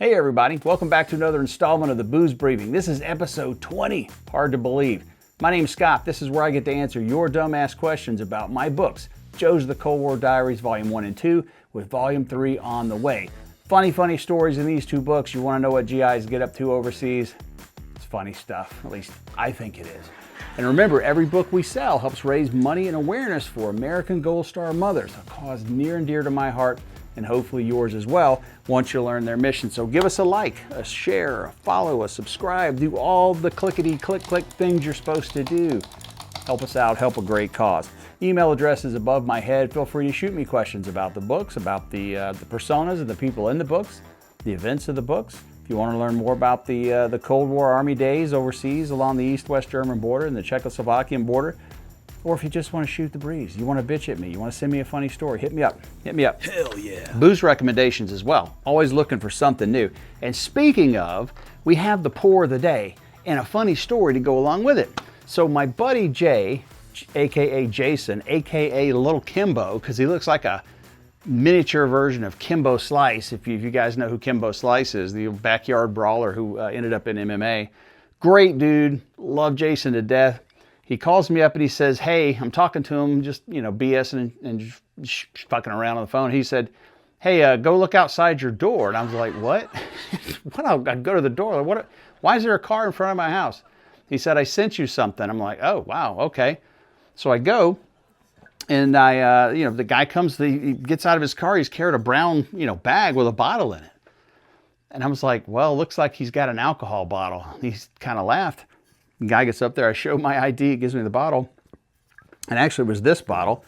Hey everybody, welcome back to another installment of the Booze Briefing. This is episode 20, hard to believe. My name's Scott. This is where I get to answer your dumbass questions about my books, Joe's The Cold War Diaries, Volume 1 and 2, with Volume 3 on the way. Funny stories in these two books. You want to know what GIs get up to overseas? It's funny stuff, at least I think it is. And remember, every book we sell helps raise money and awareness for American Gold Star mothers, a cause near and dear to my heart, and hopefully yours as well, once you learn their mission. So give us a like, a share, a follow, a subscribe, do all the click things you're supposed to do. Help us out, help a great cause. Email address is above my head. Feel free to shoot me questions about the books, about the personas and the people in the books, the events of the books. If you want to learn more about the Cold War Army days overseas along the East-West German border and the Czechoslovakian border, or if you just want to shoot the breeze, you want to bitch at me, you want to send me a funny story, hit me up. Hell yeah. Booze recommendations as well. Always looking for something new. And speaking of, we have the pour of the day and a funny story to go along with it. So my buddy Jay, aka Jason, aka Little Kimbo, because he looks like a miniature version of Kimbo Slice, if you guys know who Kimbo Slice is, the backyard brawler who ended up in MMA. Great dude, love Jason to death. He calls me up and he says, hey, I'm talking to him, just, BSing and just fucking around on the phone. He said, hey, go look outside your door. And I was like, what? I'd go to the door. Why is there a car in front of my house? He said, I sent you something. I'm like, oh, wow, okay. So I go. And the guy comes, he gets out of his car, he's carried a brown, bag with a bottle in it. And I was like, well, looks like he's got an alcohol bottle. He's kind of laughed. The guy gets up there, I show my ID, he gives me the bottle. And actually it was this bottle,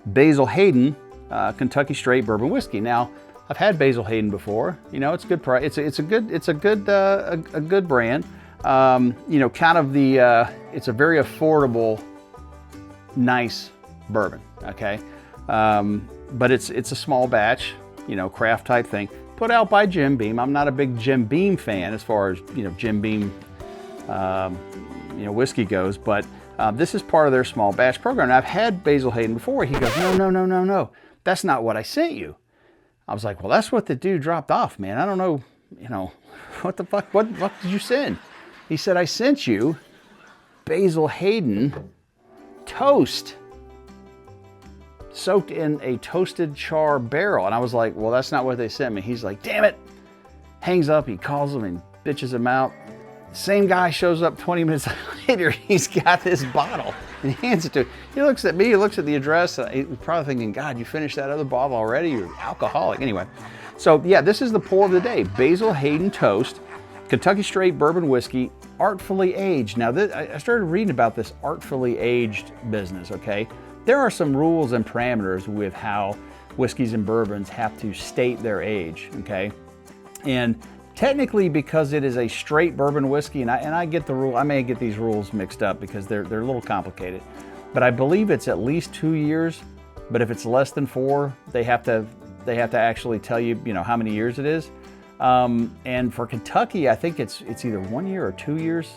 Basil Hayden, Kentucky Straight Bourbon Whiskey. Now, I've had Basil Hayden before. It's good price. It's a good brand. It's a very affordable, nice bourbon, okay? But it's a small batch, craft type thing, put out by Jim Beam. I'm not a big Jim Beam fan as far as, Jim Beam, whiskey goes, but this is part of their small batch program. And I've had Basil Hayden before. He goes, no, that's not what I sent you. I was like, well, that's what the dude dropped off, man. I don't know, what the fuck, what did you send? He said, I sent you Basil Hayden Toast, soaked in a toasted char barrel. And I was like, well, that's not what they sent me. He's like, damn it. Hangs up, he calls him and bitches him out. Same guy shows up 20 minutes later. He's got this bottle and he hands it to him. He looks at me, he looks at the address. He's probably thinking, God, you finished that other bottle already? You're alcoholic. Anyway, so yeah, this is the pour of the day. Basil Hayden Toast, Kentucky Straight Bourbon Whiskey, artfully aged. Now, I started reading about this artfully aged business, okay? There are some rules and parameters with how whiskeys and bourbons have to state their age, okay? And technically, because it is a straight bourbon whiskey, and I get the rule, I may get these rules mixed up because they're a little complicated, but I believe it's at least 2 years. But if it's less than 4, they have to actually tell you, how many years it is. And for Kentucky, I think it's either 1 year or 2 years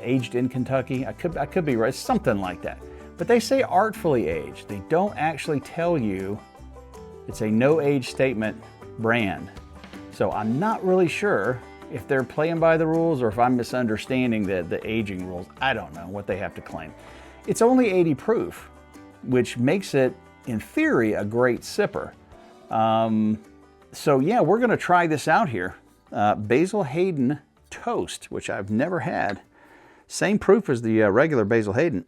aged in Kentucky. I could be right, something like that. But they say artfully aged. They don't actually tell you it's a no age statement brand. So I'm not really sure if they're playing by the rules or if I'm misunderstanding the aging rules. I don't know what they have to claim. It's only 80 proof, which makes it, in theory, a great sipper. So yeah, we're gonna try this out here. Basil Hayden Toast, which I've never had. Same proof as the regular Basil Hayden.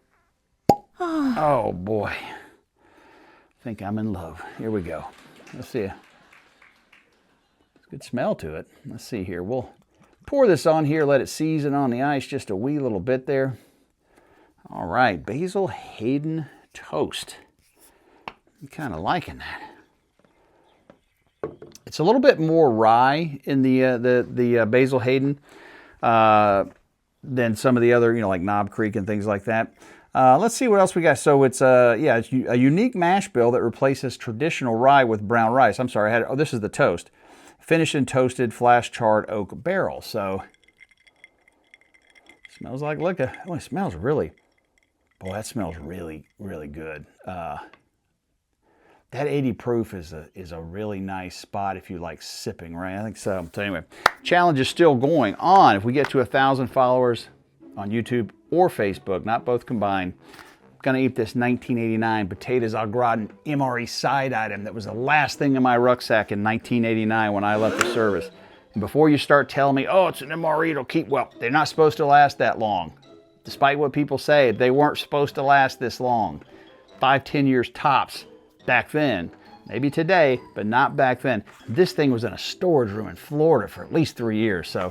Oh boy, I think I'm in love. Here we go. Let's see. Good smell to it. Let's see here. We'll pour this on here, let it season on the ice just a wee little bit there. All right, Basil Hayden Toast. I'm kind of liking that. It's a little bit more rye in the Basil Hayden than some of the other, like Knob Creek and things like that. Let's see what else we got. So it's it's a unique mash bill that replaces traditional rye with brown rice. I'm sorry, this is the toast. Finished in toasted flash charred oak barrel. So smells like liquor. Oh, it smells really, boy, that smells really, really good. that 80 proof is a really nice spot if you like sipping, right? I think so. So anyway, challenge is still going on. If we get to 1,000 followers on YouTube or Facebook, not both combined, I'm gonna eat this 1989 potatoes au gratin MRE side item that was the last thing in my rucksack in 1989 when I left the service. And before you start telling me, oh, it's an MRE, it'll keep, well, they're not supposed to last that long. Despite what people say, they weren't supposed to last this long. 5-10 years tops back then. Maybe today, but not back then. This thing was in a storage room in Florida for at least 3 years. So,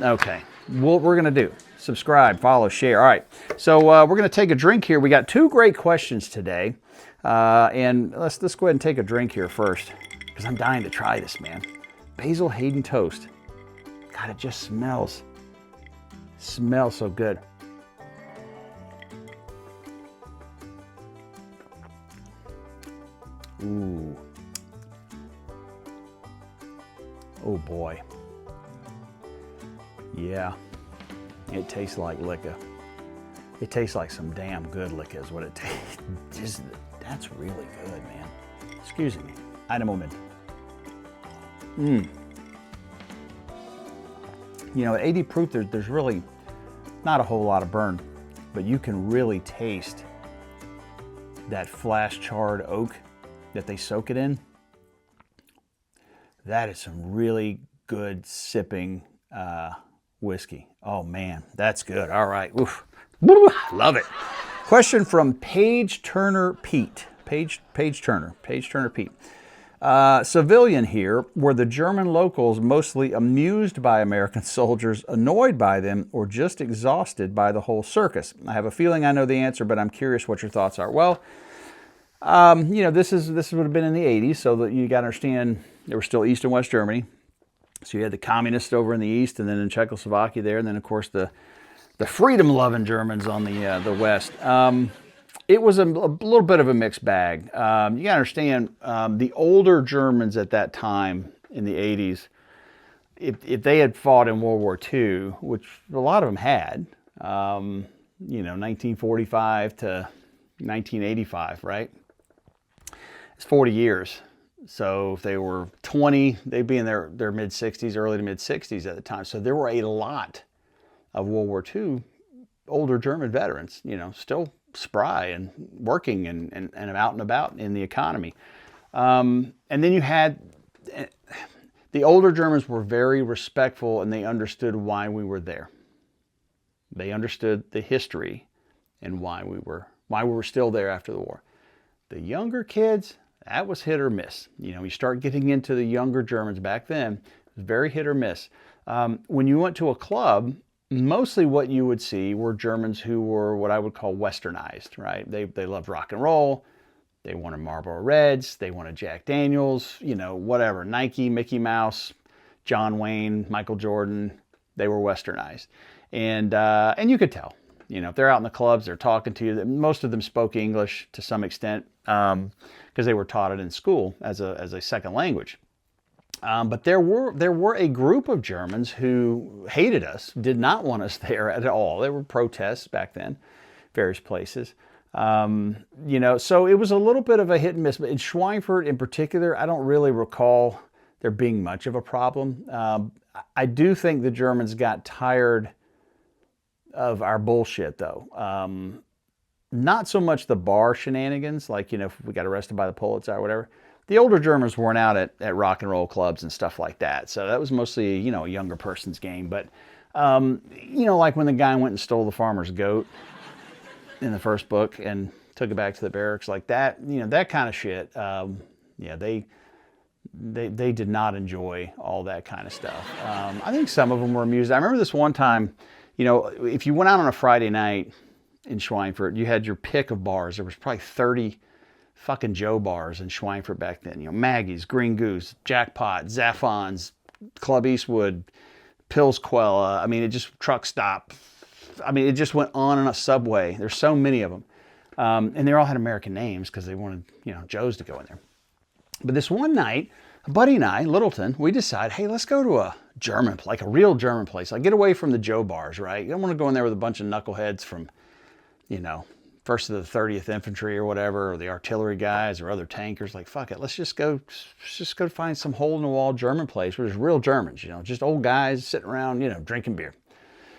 okay, what we're gonna do, subscribe, follow, share. All right, so we're gonna take a drink here. We got 2 great questions today. And let's go ahead and take a drink here first, because I'm dying to try this, man. Basil Hayden toast. God, it just smells so good. Ooh. Oh boy. Yeah. It tastes like liquor. It tastes like some damn good liquor is what it tastes. That's really good, man. Excuse me. Eine Moment. You know, at 80 proof, there's really not a whole lot of burn, but you can really taste that flash charred oak that they soak it in. That is some really good sipping whiskey. Oh man, that's good. All right, oof. Love it. Question from Paige Turner Pete. Paige Turner Pete. Civilian here, were the German locals mostly amused by American soldiers, annoyed by them, or just exhausted by the whole circus? I have a feeling I know the answer, but I'm curious what your thoughts are. Well, you know, this would have been in the 80s, so that you got to understand there were still East and West Germany. So you had the communists over in the East, and then in Czechoslovakia there, and then of course the freedom-loving Germans on the West. It was a little bit of a mixed bag. You got to understand, the older Germans at that time in the 80s, if they had fought in World War II, which a lot of them had, you know, 1945 to 1985, right? It's 40 years. So if they were 20, they'd be in their mid-60s, early to mid-60s at the time. So there were a lot of World War II older German veterans, you know, still spry and working and out and about in the economy. And then you had, the older Germans were very respectful, and they understood why we were there. They understood the history and why we were still there after the war. The younger kids, that was hit or miss. You know, you start getting into the younger Germans back then, it was very hit or miss. When you went to a club, mostly what you would see were Germans who were what I would call westernized, right? They loved rock and roll. They wanted Marlboro Reds. They wanted Jack Daniels, you know, whatever. Nike, Mickey Mouse, John Wayne, Michael Jordan. They were westernized. And you could tell, you know, if they're out in the clubs, they're talking to you. Most of them spoke English to some extent because they were taught it in school as a second language. But there were a group of Germans who hated us, did not want us there at all. There were protests back then, various places. You know, so it was a little bit of a hit and miss. But in Schweinfurt in particular, I don't really recall there being much of a problem. I do think the Germans got tired of our bullshit, though. Not so much the bar shenanigans, like, you know, if we got arrested by the Polizei or whatever. The older Germans weren't out at rock and roll clubs and stuff like that. So that was mostly, you know, a younger person's game. But, you know, like when the guy went and stole the farmer's goat in the first book and took it back to the barracks like that, you know, that kind of shit. Yeah, they did not enjoy all that kind of stuff. I think some of them were amused. I remember this one time, you know, if you went out on a Friday night in Schweinfurt, you had your pick of bars. There was probably 30 fucking Joe bars in Schweinfurt back then. You know, Maggie's, Green Goose, Jackpot, Zaffons, Club Eastwood, Pils Quella. I mean, it just truck stop. I mean, it just went on a Subway. There's so many of them. And they all had American names because they wanted, you know, Joe's to go in there. But this one night, a buddy and I, Littleton, we decide, hey, let's go to a German, like a real German place. Like, get away from the Joe bars, right? You don't want to go in there with a bunch of knuckleheads from, you know, 1st of the 30th Infantry or whatever, or the artillery guys or other tankers. Like, fuck it, let's just go find some hole-in-the-wall German place where there's real Germans, you know, just old guys sitting around, you know, drinking beer.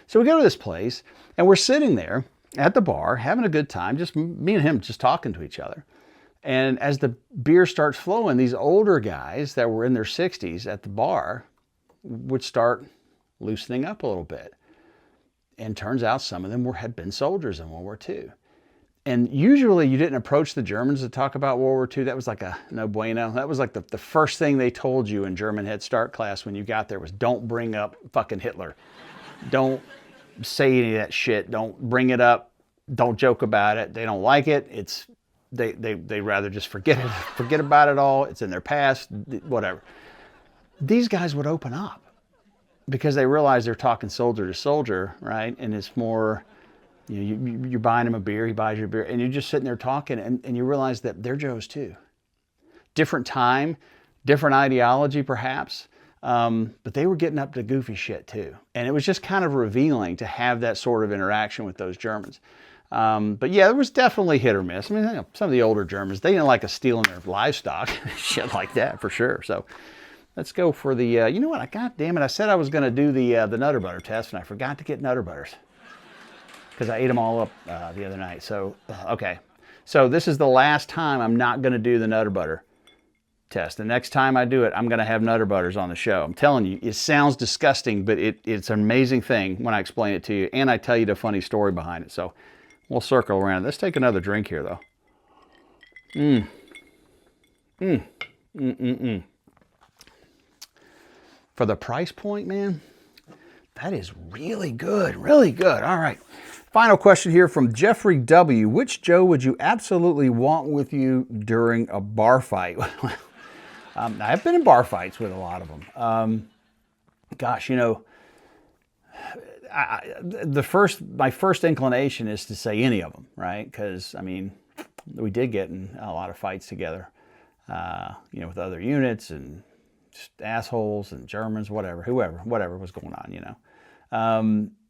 So we go to this place, and we're sitting there at the bar, having a good time, just me and him just talking to each other. And as the beer starts flowing, these older guys that were in their 60s at the bar would start loosening up a little bit. And turns out some of them had been soldiers in World War II. And usually you didn't approach the Germans to talk about World War II. That was like a no bueno. That was like the first thing they told you in German Head Start class when you got there was don't bring up fucking Hitler. Don't say any of that shit. Don't bring it up. Don't joke about it. They don't like it. They rather just forget about it all. It's in their past, whatever. These guys would open up because they realize they're talking soldier to soldier, right? And it's more, you know, you're buying him a beer, he buys you a beer, and you're just sitting there talking, and you realize that they're Joes too. Different time, different ideology perhaps, but they were getting up to goofy shit too. And it was just kind of revealing to have that sort of interaction with those Germans. But yeah, there was definitely hit or miss. I mean, you know, some of the older Germans, they didn't like us stealing their livestock, shit like that for sure. So let's go for the, you know what, God damn it, I said I was going to do the Nutter Butter test, and I forgot to get Nutter Butters because I ate them all up the other night. So, okay. So this is the last time I'm not going to do the Nutter Butter test. The next time I do it, I'm going to have Nutter Butters on the show. I'm telling you, it sounds disgusting, but it's an amazing thing when I explain it to you, and I tell you the funny story behind it. So we'll circle around. Let's take another drink here, though. For the price point, man, that is really good, really good. All right. Final question here from Jeffrey W. Which Joe would you absolutely want with you during a bar fight? I've been in bar fights with a lot of them. Gosh, you know, my first inclination is to say any of them, right? Because, I mean, we did get in a lot of fights together, you know, with other units and just assholes and Germans, whatever was going on, you know.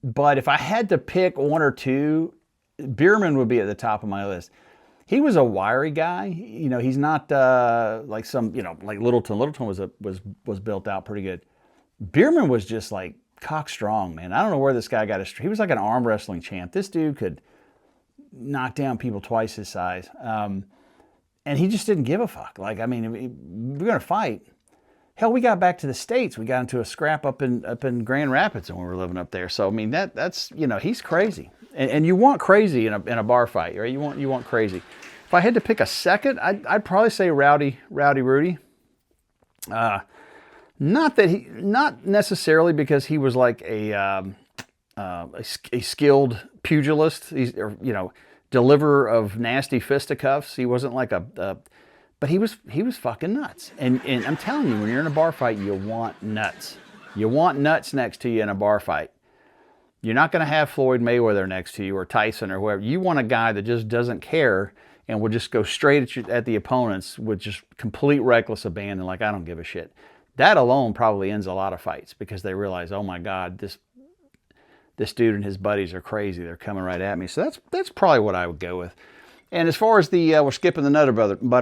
But if I had to pick one or two, Bierman would be at the top of my list. He was a wiry guy, you know. He's not like some, you know, like Littleton. Littleton was built out pretty good. Bierman was just like cock strong, man. I don't know where this guy got his. He was like an arm wrestling champ. This dude could knock down people twice his size, and he just didn't give a fuck. Like, I mean, we're gonna fight. Hell, we got back to the States. We got into a scrap up in Grand Rapids when we were living up there. So I mean, that's you know, he's crazy, and you want crazy in a bar fight, right? You want crazy. If I had to pick a second, I'd probably say Rowdy Rudy. Not necessarily because he was like a skilled pugilist, you know, deliverer of nasty fisticuffs. He wasn't like but he was fucking nuts. And I'm telling you, when you're in a bar fight, you want nuts. You want nuts next to you in a bar fight. You're not going to have Floyd Mayweather next to you or Tyson or whoever. You want a guy that just doesn't care and will just go straight at the opponents with just complete reckless abandon, like, I don't give a shit. That alone probably ends a lot of fights because they realize, oh my God, this dude and his buddies are crazy. They're coming right at me. So that's probably what I would go with. And as far as the, we're skipping the Nutter Butter, we're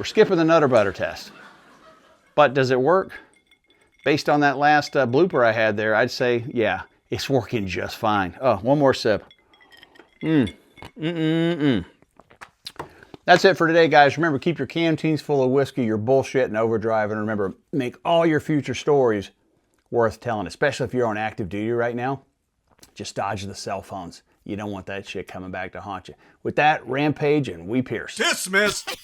skipping the Nutter Butter test. But does it work? Based on that last blooper I had there, I'd say, yeah, it's working just fine. Oh, one more sip. That's it for today, guys. Remember, keep your canteens full of whiskey, your bullshit, and overdrive. And remember, make all your future stories worth telling, especially if you're on active duty right now. Just dodge the cell phones. You don't want that shit coming back to haunt you. With that, rampage, and we pierce. Dismissed!